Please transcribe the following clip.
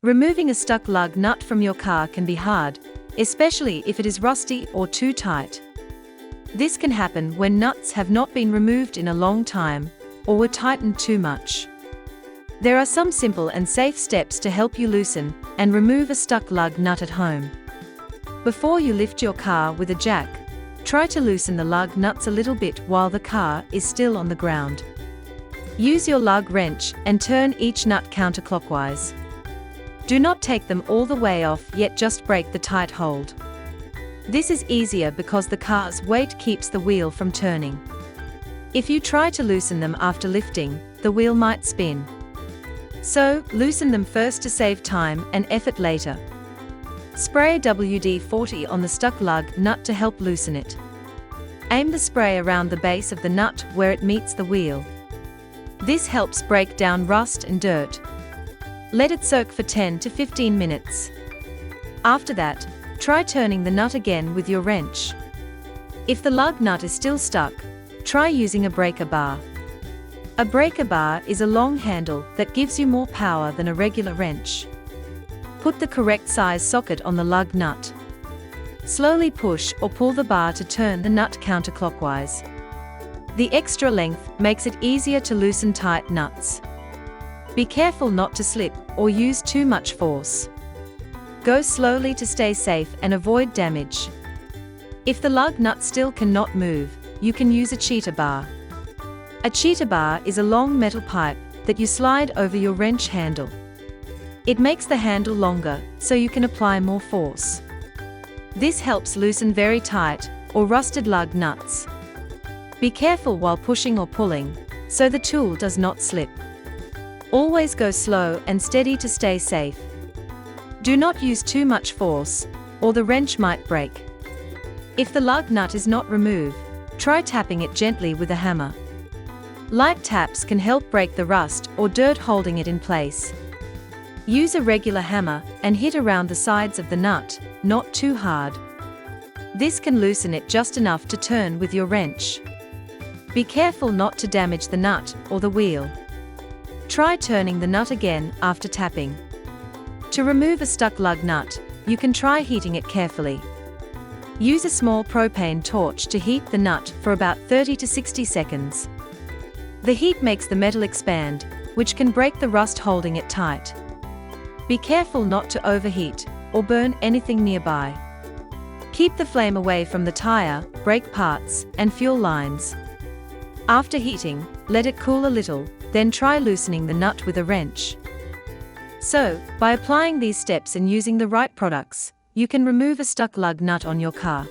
Removing a stuck lug nut from your car can be hard, especially if it is rusty or too tight. This can happen when nuts have not been removed in a long time or were tightened too much. There are some simple and safe steps to help you loosen and remove a stuck lug nut at home. Before you lift your car with a jack, try to loosen the lug nuts a little bit while the car is still on the ground. Use your lug wrench and turn each nut counterclockwise. Do not take them all the way off yet, just break the tight hold. This is easier because the car's weight keeps the wheel from turning. If you try to loosen them after lifting, the wheel might spin. So, loosen them first to save time and effort later. Spray WD-40 on the stuck lug nut to help loosen it. Aim the spray around the base of the nut where it meets the wheel. This helps break down rust and dirt. Let it soak for 10 to 15 minutes. After that, try turning the nut again with your wrench. If the lug nut is still stuck, try using a breaker bar. A breaker bar is a long handle that gives you more power than a regular wrench. Put the correct size socket on the lug nut. Slowly push or pull the bar to turn the nut counterclockwise. The extra length makes it easier to loosen tight nuts. Be careful not to slip or use too much force. Go slowly to stay safe and avoid damage. If the lug nut still cannot move, you can use a cheater bar. A cheater bar is a long metal pipe that you slide over your wrench handle. It makes the handle longer, so you can apply more force. This helps loosen very tight or rusted lug nuts. Be careful while pushing or pulling, so the tool does not slip. Always go slow and steady to stay safe. Do not use too much force, or the wrench might break. If the lug nut is not removed, try tapping it gently with a hammer. Light taps can help break the rust or dirt holding it in place. Use a regular hammer and hit around the sides of the nut, not too hard. This can loosen it just enough to turn with your wrench. Be careful not to damage the nut or the wheel. Try turning the nut again after tapping. To remove a stuck lug nut, you can try heating it carefully. Use a small propane torch to heat the nut for about 30 to 60 seconds. The heat makes the metal expand, which can break the rust holding it tight. Be careful not to overheat or burn anything nearby. Keep the flame away from the tire, brake parts, and fuel lines. After heating, let it cool a little, then try loosening the nut with a wrench. So, by applying these steps and using the right products, you can remove a stuck lug nut on your car.